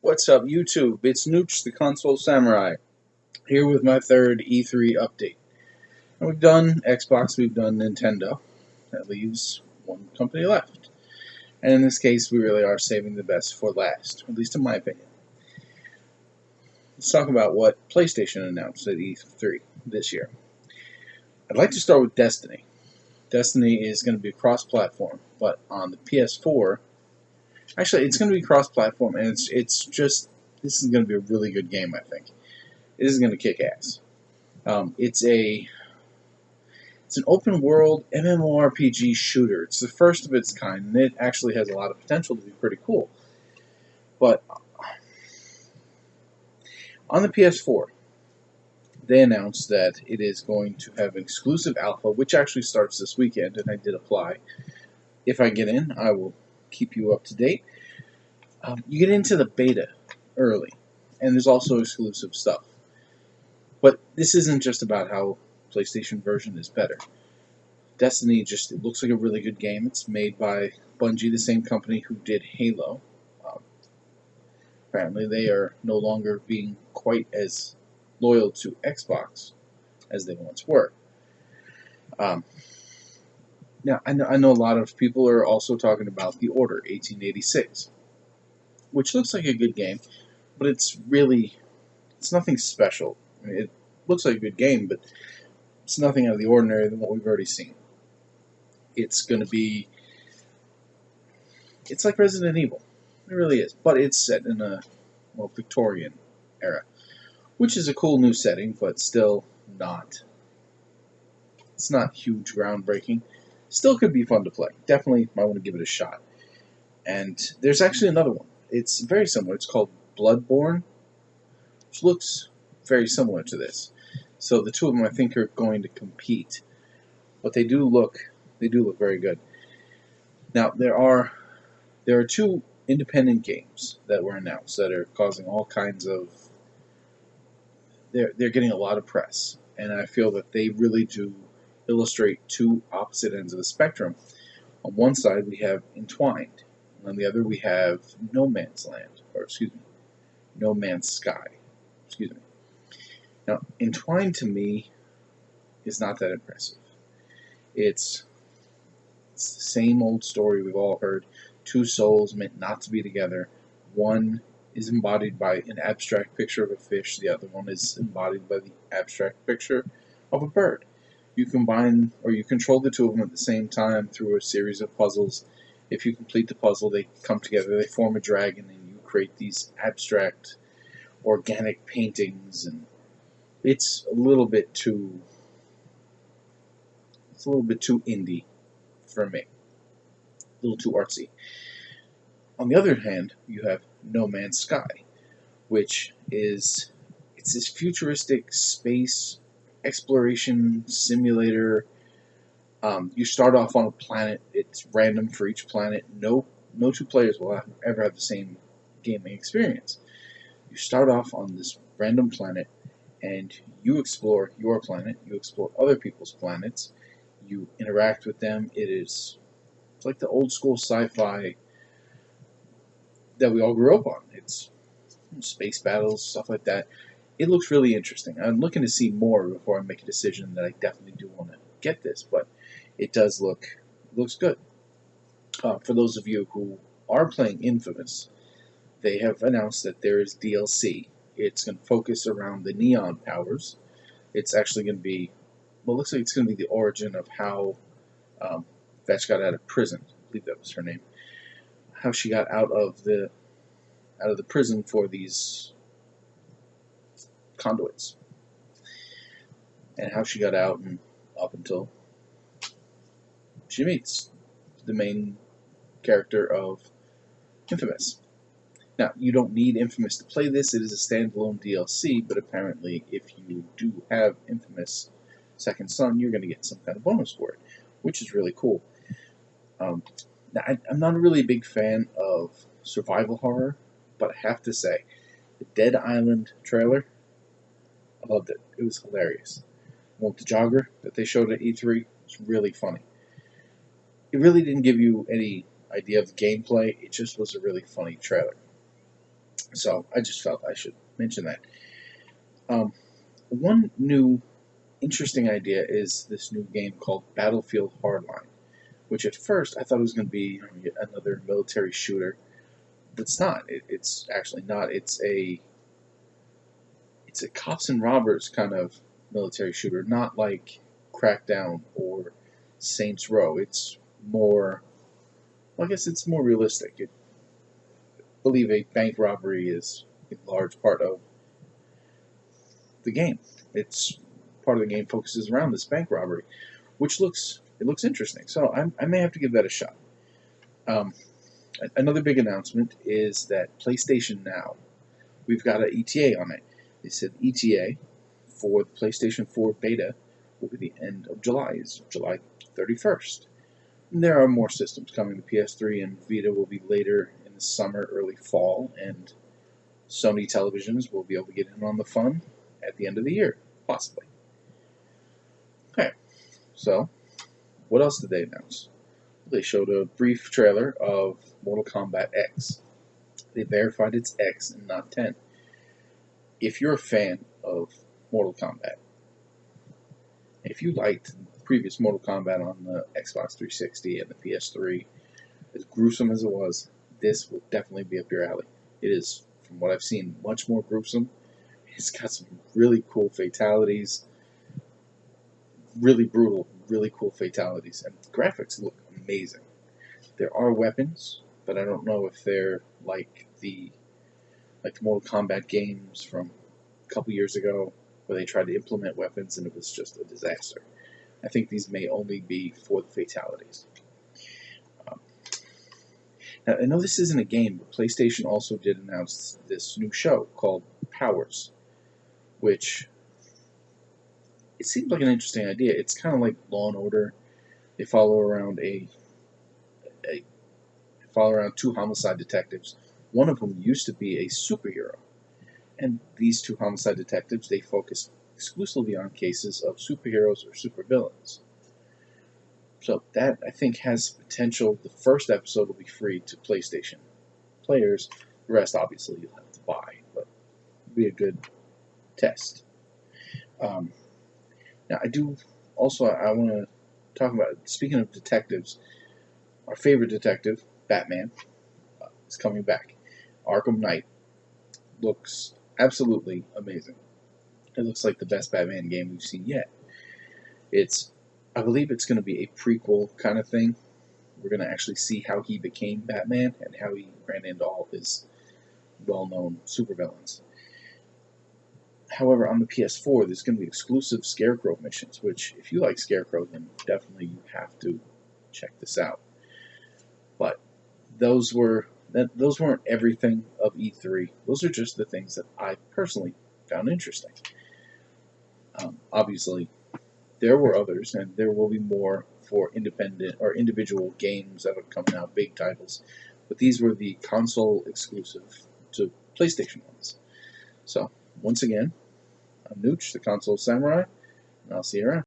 What's up, YouTube? It's Nooch, the Console Samurai, here with my third E3 update. And we've done Xbox, we've done Nintendo. That leaves one company left. And in this case, we really are saving the best for last, at least in my opinion. Let's talk about what PlayStation announced at E3 this year. I'd like to start with Destiny. Destiny is going to be cross-platform, but on the PS4, actually, it's going to be cross-platform, and this is going to be a really good game, I think. This is going to kick ass. It's an open world MMORPG shooter. It's the first of its kind, and it actually has a lot of potential to be pretty cool. But on the PS4, they announced that it is going to have an exclusive alpha, which actually starts this weekend, and I did apply. If I get in, I will keep you up to date. You get into the beta early, and there's also exclusive stuff. But this isn't just about how PlayStation version is better. Destiny it looks like a really good game. It's made by Bungie, the same company who did Halo. Apparently, they are no longer being quite as loyal to Xbox as they once were. Now, I know a lot of people are also talking about The Order 1886, which looks like a good game, but it's nothing special. I mean, it looks like a good game, but it's nothing out of the ordinary than what we've already seen. It's like Resident Evil. It really is. But it's set in a Victorian era, which is a cool new setting, but still it's not huge groundbreaking. Still could be fun to play. Definitely might want to give it a shot. And there's actually another one. It's very similar. It's called Bloodborne, which looks very similar to this. So the two of them, I think, are going to compete. But they do look very good. Now there are two independent games that were announced that are causing all kinds of. They're getting a lot of press, and I feel that they really do illustrate two opposite ends of the spectrum. On one side we have Entwined, and on the other we have No Man's Land, No Man's Sky. Excuse me. Now, Entwined to me is not that impressive. It's the same old story we've all heard. Two souls meant not to be together. One is embodied by an abstract picture of a fish. The other one is embodied by the abstract picture of a bird. You combine or you control the two of them at the same time through a series of puzzles. If you complete the puzzle, they come together, they form a dragon, and you create these abstract, organic paintings. And it's a little bit too indie for me. A little too artsy. On the other hand, you have No Man's Sky, which it's this futuristic space exploration simulator. You start off on a planet. It's random for each planet. No two players will ever have the same gaming experience. You start off on this random planet, and you explore your planet. You explore other people's planets. You interact with them. It's like the old school sci-fi that we all grew up on. It's space battles, stuff like that. It looks really interesting. I'm looking to see more before I make a decision that I definitely do want to get this, but it looks good. For those of you who are playing Infamous, they have announced that there is DLC. It's going to focus around the neon powers. It's actually going to be, well, it looks like it's going to be the origin of how Vetch got out of prison. I believe that was her name. How she got out of the prison for these conduits, and how she got out and up until she meets the main character of Infamous. Now, you don't need Infamous to play this. It is a standalone DLC, but apparently if you do have Infamous Second Son, you're going to get some kind of bonus for it, which is really cool. Now, I'm not a really big fan of survival horror, but I have to say, the Dead Island trailer, I loved it. It was hilarious. The jogger that they showed at E3 was really funny. It really didn't give you any idea of the gameplay. It just was a really funny trailer. So I just felt I should mention that. One new interesting idea is this new game called Battlefield Hardline, which at first I thought it was going to be another military shooter. But it's not. It's actually not. It's a cops and robbers kind of military shooter, not like Crackdown or Saints Row. It's more, well, I guess it's more realistic. I believe a bank robbery is a large part of the game. It's part of the game focuses around this bank robbery, which looks interesting. So I may have to give that a shot. Um, Another big announcement is that PlayStation Now, we've got an ETA on it. They said ETA for the PlayStation 4 beta will be the end of July. It's July 31st. And there are more systems coming. The PS3 and Vita will be later in the summer, early fall, and Sony televisions will be able to get in on the fun at the end of the year, possibly. Okay, so what else did they announce? They showed a brief trailer of Mortal Kombat X. They verified it's X and not 10. If you're a fan of Mortal Kombat, if you liked previous Mortal Kombat on the Xbox 360 and the PS3, as gruesome as it was, this will definitely be up your alley. It is, from what I've seen, much more gruesome. It's got some really cool fatalities, really brutal, really cool fatalities, and the graphics look amazing. There are weapons, but I don't know if they're like the Mortal Kombat games from a couple years ago, where they tried to implement weapons and it was just a disaster. I think these may only be for the fatalities. Now, I know this isn't a game, but PlayStation also did announce this new show called Powers, which it seems like an interesting idea. It's kind of like Law and Order. They follow around two homicide detectives. One of whom used to be a superhero, and these two homicide detectives, they focus exclusively on cases of superheroes or supervillains. So that, I think, has potential. The first episode will be free to PlayStation players. The rest, obviously, you'll have to buy, but it'll be a good test. Now, I want to talk about, speaking of detectives, our favorite detective, Batman, is coming back. Arkham Knight looks absolutely amazing. It looks like the best Batman game we've seen yet. I believe it's going to be a prequel kind of thing. We're going to actually see how he became Batman and how he ran into all his well-known supervillains. However, on the PS4, there's going to be exclusive Scarecrow missions, which, if you like Scarecrow, then definitely you have to check this out. But those weren't everything of E3. Those are just the things that I personally found interesting. Obviously, there were others, and there will be more for independent or individual games that are coming out, big titles. But these were the console exclusive to PlayStation ones. So, once again, I'm Nooch, the Console Samurai, and I'll see you around.